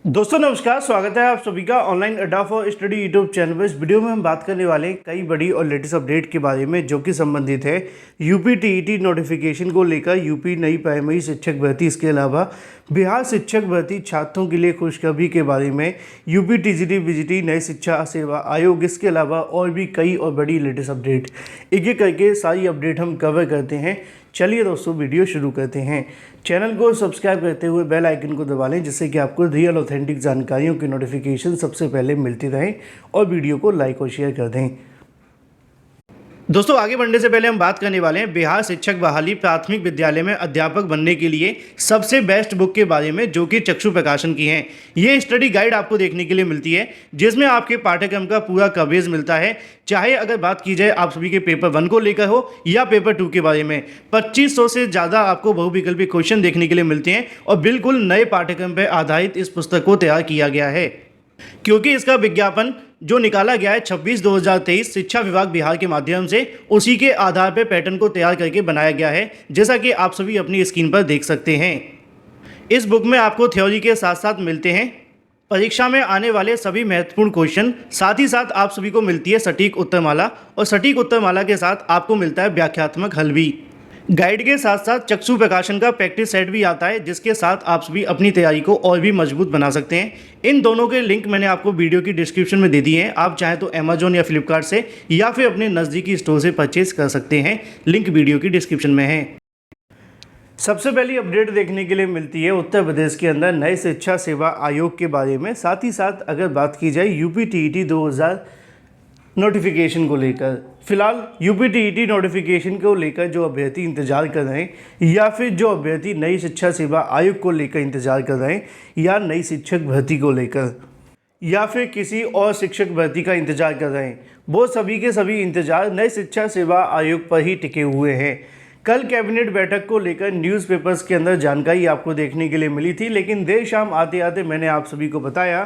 दोस्तों नमस्कार, स्वागत है आप सभी का ऑनलाइन अड्डा फॉर स्टडी यूट्यूब चैनल पर। इस वीडियो में हम बात करने वाले हैं कई बड़ी और लेटेस्ट अपडेट के बारे में जो कि संबंधित है यूपी टीईटी नोटिफिकेशन को लेकर, यूपी नई प्राइमरी शिक्षक भर्ती, इसके अलावा बिहार शिक्षक भर्ती छात्रों के लिए खुशखबरी के बारे में, यूपी टीजीटी बीजीटी नई शिक्षा सेवा आयोग, इसके अलावा और भी कई और बड़ी लेटेस्ट अपडेट। एक एक करके सारी अपडेट हम कवर करते हैं। चलिए दोस्तों वीडियो शुरू करते हैं। चैनल को सब्सक्राइब करते हुए बेल आइकन को दबा लें जिससे कि आपको रियल ऑथेंटिक जानकारियों की नोटिफिकेशन सबसे पहले मिलती रहे, और वीडियो को लाइक और शेयर कर दें। दोस्तों आगे बढ़ने से पहले हम बात करने वाले हैं बिहार शिक्षक बहाली प्राथमिक विद्यालय में अध्यापक बनने के लिए सबसे बेस्ट बुक के बारे में, जो कि चक्षु प्रकाशन की है। ये स्टडी गाइड आपको देखने के लिए मिलती है जिसमें आपके पाठ्यक्रम का पूरा कवरेज मिलता है। चाहे अगर बात की जाए आप सभी के पेपर 1 को लेकर हो या पेपर 2 के बारे में, 2500 से ज़्यादा आपको बहुविकल्पी क्वेश्चन देखने के लिए मिलते हैं, और बिल्कुल नए पाठ्यक्रम पर आधारित इस पुस्तक को तैयार किया गया है। क्योंकि इसका विज्ञापन जो निकाला गया है 26/2023 शिक्षा विभाग बिहार के माध्यम से, उसी के आधार पर पैटर्न को तैयार करके बनाया गया है, जैसा कि आप सभी अपनी स्क्रीन पर देख सकते हैं। इस बुक में आपको थ्योरी के साथ साथ मिलते हैं परीक्षा में आने वाले सभी महत्वपूर्ण क्वेश्चन, साथ ही साथ आप सभी को मिलती है सटीक उत्तरमाला, और सटीक उत्तरमाला के साथ आपको मिलता है व्याख्यात्मक हल भी। गाइड के साथ साथ चक्षु प्रकाशन का प्रैक्टिस सेट भी आता है, जिसके साथ आप सभी अपनी तैयारी को और भी मजबूत बना सकते हैं। इन दोनों के लिंक मैंने आपको वीडियो की डिस्क्रिप्शन में दे दिए हैं। आप चाहें तो अमेजोन या फ्लिपकार्ट से या फिर अपने नज़दीकी स्टोर से परचेज कर सकते हैं। लिंक वीडियो की डिस्क्रिप्शन में है। सबसे पहली अपडेट देखने के लिए मिलती है उत्तर प्रदेश के अंदर नए शिक्षा सेवा आयोग के बारे में। साथ ही साथ अगर बात की जाए यूपी टीईटी 2000 नोटिफिकेशन को लेकर, फिलहाल यूपी टीईटी नोटिफिकेशन को लेकर जो अभ्यर्थी इंतजार कर रहे हैं, या फिर जो अभ्यर्थी नई शिक्षा सेवा आयोग को लेकर इंतजार कर रहे हैं, या नई शिक्षक भर्ती को लेकर, या फिर किसी और शिक्षक भर्ती का इंतजार कर रहे हैं, वो सभी के सभी इंतजार नई शिक्षा सेवा आयोग पर ही टिके हुए हैं। कल कैबिनेट बैठक को लेकर न्यूज़पेपर्स के अंदर जानकारी आपको देखने के लिए मिली थी, लेकिन देर शाम आते आते मैंने आप सभी को बताया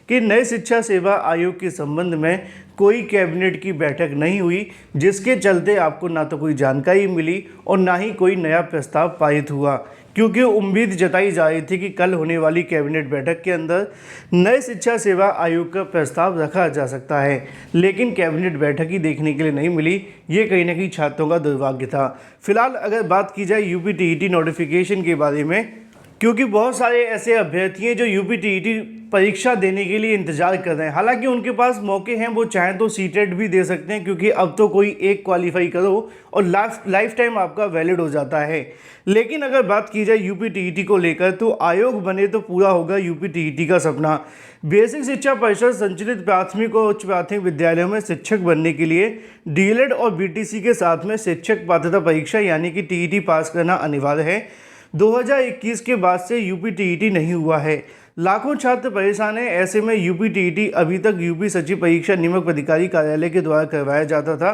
कि नए शिक्षा सेवा आयोग के संबंध में कोई कैबिनेट की बैठक नहीं हुई, जिसके चलते आपको ना तो कोई जानकारी मिली और ना ही कोई नया प्रस्ताव पारित हुआ। क्योंकि उम्मीद जताई जा रही थी कि कल होने वाली कैबिनेट बैठक के अंदर नए शिक्षा सेवा आयोग का प्रस्ताव रखा जा सकता है, लेकिन कैबिनेट बैठक ही देखने के लिए नहीं मिली। ये कहीं ना कहीं छात्रों का दुर्भाग्य था। फिलहाल अगर बात की जाए यूपी टीईटी नोटिफिकेशन के बारे में, क्योंकि बहुत सारे ऐसे अभ्यर्थी हैं जो यूपी टीईटी परीक्षा देने के लिए इंतजार कर रहे हैं। हालांकि उनके पास मौके हैं, वो चाहें तो सीटेट भी दे सकते हैं, क्योंकि अब तो कोई एक क्वालिफाई करो और लाइफ टाइम आपका वैलिड हो जाता है। लेकिन अगर बात की जाए यूपी टीईटी को लेकर, तो आयोग बने तो पूरा होगा यूपी टीईटी का सपना। बेसिक शिक्षा परिषद संचालित प्राथमिक और उच्च प्राथमिक विद्यालयों में शिक्षक बनने के लिए डीएलएड और बीटीसी के साथ में शिक्षक पात्रता परीक्षा यानी कि टीईटी पास करना अनिवार्य है। 2021 के बाद से यूपी टीईटी नहीं हुआ है। लाखों छात्र परेशान हैं। ऐसे में यूपी टीईटी अभी तक यूपी सचिव परीक्षा नियामक अधिकारी कार्यालय के द्वारा करवाया जाता था।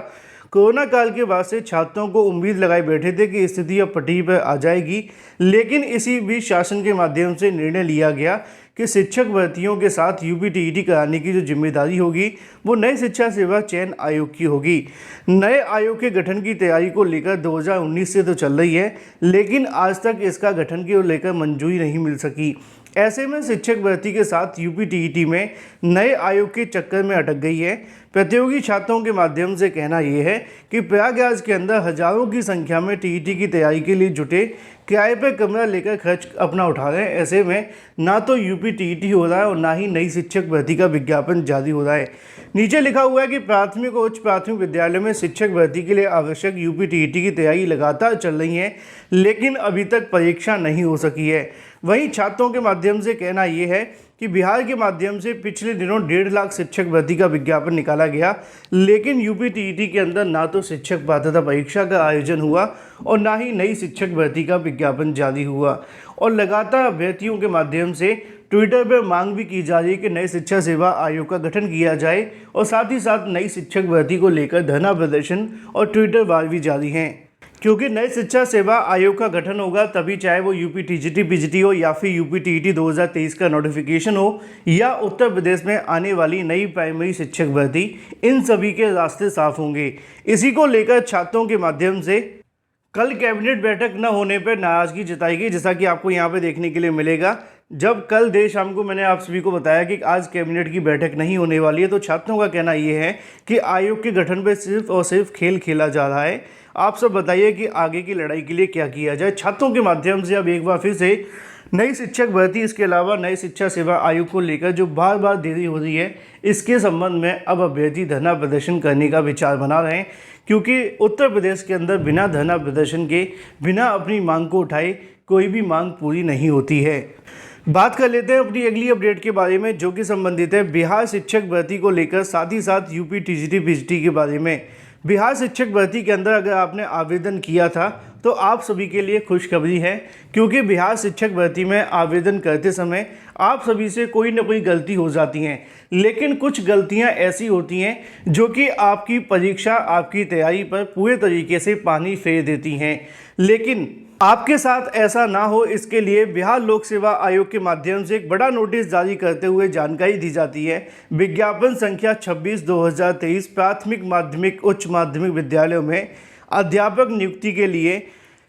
कोरोना काल के बाद से छात्रों को उम्मीद लगाए बैठे थे कि स्थिति अब पटरी पर आ जाएगी, लेकिन इसी बीच शासन के माध्यम से निर्णय लिया गया कि शिक्षक भर्तियों के साथ यूपी टीईटी कराने की जो जिम्मेदारी होगी वो नई शिक्षा सेवा चयन आयोग की होगी। नए आयोग के गठन की तैयारी को लेकर 2019 से तो चल रही है, लेकिन आज तक इसका गठन को लेकर मंजूरी नहीं मिल सकी। ऐसे में शिक्षक भर्ती के साथ यूपी टीईटी में नए आयोग के चक्कर में अटक गई है। प्रतियोगी छात्रों के माध्यम से कहना यह है कि प्रयागराज के अंदर हजारों की संख्या में टीईटी की तैयारी के लिए जुटे, किराए पर कमरा लेकर खर्च अपना उठा रहे हैं। ऐसे में ना तो यूपी टीईटी हो रहा है और ना ही नई शिक्षक भर्ती का विज्ञापन जारी हो रहा है। नीचे लिखा हुआ है कि प्राथमिक और उच्च प्राथमिक विद्यालयों में शिक्षक भर्ती के लिए आवश्यक यूपी टीईटी की तैयारी लगातार चल रही है, लेकिन अभी तक परीक्षा नहीं हो सकी है। वहीं छात्रों के माध्यम से कहना यह है कि बिहार के माध्यम से पिछले दिनों 1.5 लाख शिक्षक भर्ती का विज्ञापन निकाला गया, लेकिन यूपी टीईटी के अंदर ना तो शिक्षक पात्रता परीक्षा का आयोजन हुआ और ना ही नई शिक्षक भर्ती का विज्ञापन जारी हुआ। और लगातार अभ्यर्थियों के माध्यम से ट्विटर पर मांग भी की जा रही है कि नई शिक्षा सेवा आयोग का गठन किया जाए, और साथ ही साथ नई शिक्षक भर्ती को लेकर धरना प्रदर्शन और ट्विटर वार भी जारी हैं। क्योंकि नई शिक्षा सेवा आयोग का गठन होगा तभी, चाहे वो यूपी टीजीटी पीजीटी हो या फिर यूपी टीईटी 2023 का नोटिफिकेशन हो या उत्तर प्रदेश में आने वाली नई प्राइमरी शिक्षक भर्ती, इन सभी के रास्ते साफ होंगे। इसी को लेकर छात्रों के माध्यम से कल कैबिनेट बैठक न होने पर नाराजगी जताई गई, जैसा कि आपको यहाँ पे देखने के लिए मिलेगा। जब कल देर शाम को मैंने आप सभी को बताया कि आज कैबिनेट की बैठक नहीं होने वाली है, तो छात्रों का कहना ये है कि आयोग के गठन पर सिर्फ और सिर्फ खेल खेला जा रहा है। आप सब बताइए कि आगे की लड़ाई के लिए क्या किया जाए। छात्रों के माध्यम से अब एक बार फिर से नई शिक्षक भर्ती, इसके अलावा नई शिक्षा सेवा आयोग को लेकर जो बार बार देरी हो रही है, इसके संबंध में अब अभ्यर्थी धरना प्रदर्शन करने का विचार बना रहे हैं, क्योंकि उत्तर प्रदेश के अंदर बिना धरना प्रदर्शन के, बिना अपनी मांग को उठाए कोई भी मांग पूरी नहीं होती है। बात कर लेते हैं अपनी अगली अपडेट के बारे में, जो कि संबंधित है बिहार शिक्षक भर्ती को लेकर, साथ ही साथ यूपी टीजीटी पीजीटी के बारे में। बिहार शिक्षक भर्ती के अंदर अगर आपने आवेदन किया था तो आप सभी के लिए खुशखबरी है, क्योंकि बिहार शिक्षक भर्ती में आवेदन करते समय आप सभी से कोई ना कोई गलती हो जाती हैं, लेकिन कुछ गलतियां ऐसी होती हैं जो कि आपकी परीक्षा, आपकी तैयारी पर पूरे तरीके से पानी फेर देती हैं। लेकिन आपके साथ ऐसा ना हो, इसके लिए बिहार लोक सेवा आयोग के माध्यम से एक बड़ा नोटिस जारी करते हुए जानकारी दी जाती है। विज्ञापन संख्या 26/2023 प्राथमिक, माध्यमिक, उच्च माध्यमिक विद्यालयों में अध्यापक नियुक्ति के लिए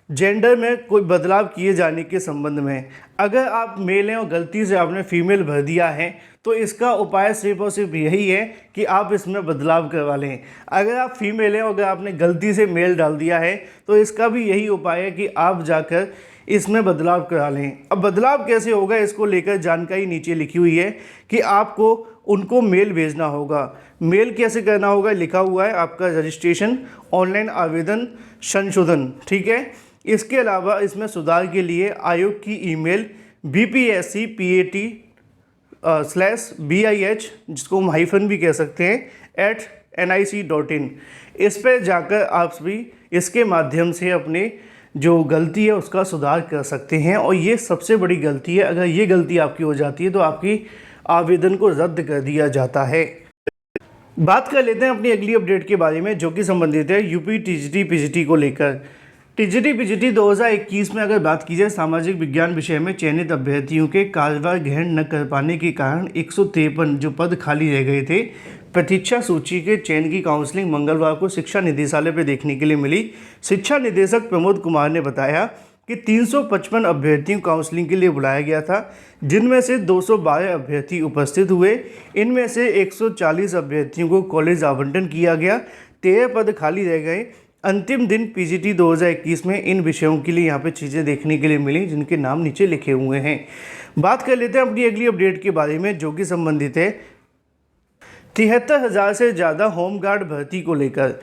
जेंडर में कोई बदलाव किए जाने के संबंध में। अगर आप मेल हैं और गलती से आपने फीमेल भर दिया है तो इसका उपाय सिर्फ और सिर्फ यही है कि आप इसमें बदलाव करवा लें। अगर आप फीमेल हैं और अगर आपने गलती से मेल डाल दिया है तो इसका भी यही उपाय है कि आप जाकर इसमें बदलाव करा लें। अब बदलाव कैसे होगा, इसको लेकर जानकारी नीचे लिखी हुई है कि आपको उनको मेल भेजना होगा। मेल कैसे करना होगा, लिखा हुआ है, आपका रजिस्ट्रेशन, ऑनलाइन आवेदन, संशोधन, ठीक है। इसके अलावा इसमें सुधार के लिए आयोग की ईमेल bpscpat/bih, जिसको हम हाइफन भी कह सकते हैं, @nic.in, इस पर जाकर आप सभी इसके माध्यम से अपने जो गलती है उसका सुधार कर सकते हैं। और ये सबसे बड़ी गलती है, अगर ये गलती आपकी हो जाती है तो आपकी आवेदन को रद्द कर दिया जाता है। बात कर लेते हैं अपनी अगली अपडेट के बारे में, जो कि संबंधित है यूपी टीजीटी पीजीटी को लेकर। टीजीटी पीजीटी 2021 में अगर बात की जाए, सामाजिक विज्ञान विषय में चयनित अभ्यर्थियों के कार्यभार ग्रहण न कर पाने के कारण 153 जो पद खाली रह गए थे, प्रतीक्षा सूची के चयन की काउंसलिंग मंगलवार को शिक्षा निदेशालय पर देखने के लिए मिली। शिक्षा निदेशक प्रमोद कुमार ने बताया कि 355 अभ्यर्थियों काउंसलिंग के लिए बुलाया गया था, जिनमें से 212 अभ्यर्थी उपस्थित हुए। इनमें से 140 अभ्यर्थियों को कॉलेज आवंटन किया गया, 13 पद खाली रह गए। अंतिम दिन पीजीटी 2021 में इन विषयों के लिए यहाँ पे चीज़ें देखने के लिए मिली, जिनके नाम नीचे लिखे हुए हैं। बात कर लेते हैं अपनी अगली अपडेट के बारे में, जो कि संबंधित है 73,000 से ज़्यादा होमगार्ड भर्ती को लेकर।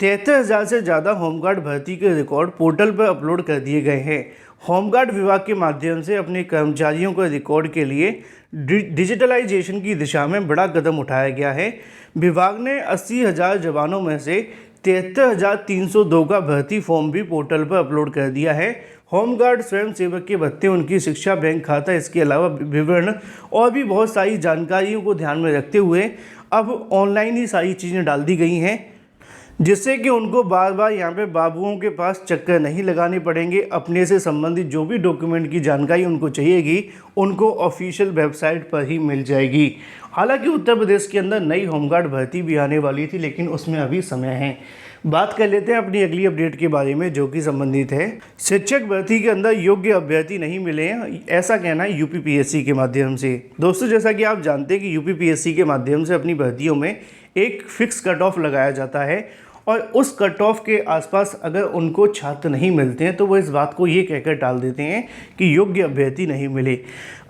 73,000 से ज़्यादा होमगार्ड भर्ती के रिकॉर्ड पोर्टल पर अपलोड कर दिए गए हैं। होमगार्ड विभाग के माध्यम से अपने कर्मचारियों के रिकॉर्ड के लिए डिजिटलाइजेशन की दिशा में बड़ा कदम उठाया गया है। विभाग ने 80,000 जवानों में से 73,302 का भर्ती फॉर्म भी पोर्टल पर अपलोड कर दिया है। होमगार्ड स्वयंसेवक के भत्ते, उनकी शिक्षा, बैंक खाता, इसके अलावा विवरण और भी बहुत सारी जानकारियों को ध्यान में रखते हुए अब ऑनलाइन ही सारी चीज़ें डाल दी गई हैं, जिससे कि उनको बार बार यहाँ पे बाबुओं के पास चक्कर नहीं लगाने पड़ेंगे। अपने से संबंधित जो भी डॉक्यूमेंट की जानकारी उनको चाहिएगी, उनको ऑफिशियल वेबसाइट पर ही मिल जाएगी। हालांकि उत्तर प्रदेश के अंदर नई होमगार्ड भर्ती भी आने वाली थी, लेकिन उसमें अभी समय है। बात कर लेते हैं अपनी अगली अपडेट के बारे में, जो कि संबंधित है शिक्षक भर्ती के अंदर योग्य अभ्यर्थी नहीं मिले हैं, ऐसा कहना है यूपीपीएससी के माध्यम से। दोस्तों, जैसा कि आप जानते हैं कि यूपीपीएससी के माध्यम से अपनी भर्तियों में एक फिक्स कट ऑफ लगाया जाता है, और उस कट ऑफ के आसपास अगर उनको छात्र नहीं मिलते हैं तो वो इस बात को ये कहकर टाल देते हैं कि योग्य अभ्यर्थी नहीं मिले।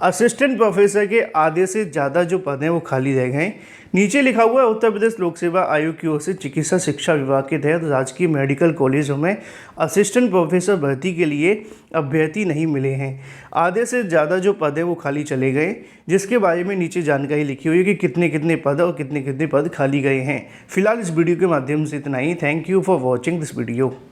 असिस्टेंट प्रोफेसर के आधे से ज़्यादा जो पद हैं वो खाली रह गए। नीचे लिखा हुआ है, उत्तर प्रदेश लोक सेवा आयोग की ओर से चिकित्सा शिक्षा विभाग के तहत राजकीय मेडिकल कॉलेजों में असिस्टेंट प्रोफेसर भर्ती के लिए अभ्यर्थी नहीं मिले हैं। आधे से ज़्यादा जो पद हैं वो खाली चले गए, जिसके बारे में नीचे जानकारी लिखी हुई है कि कितने कितने पद और कितने कितने पद खाली गए हैं। फिलहाल इस वीडियो के माध्यम से इतना ही। Thank you for watching this video.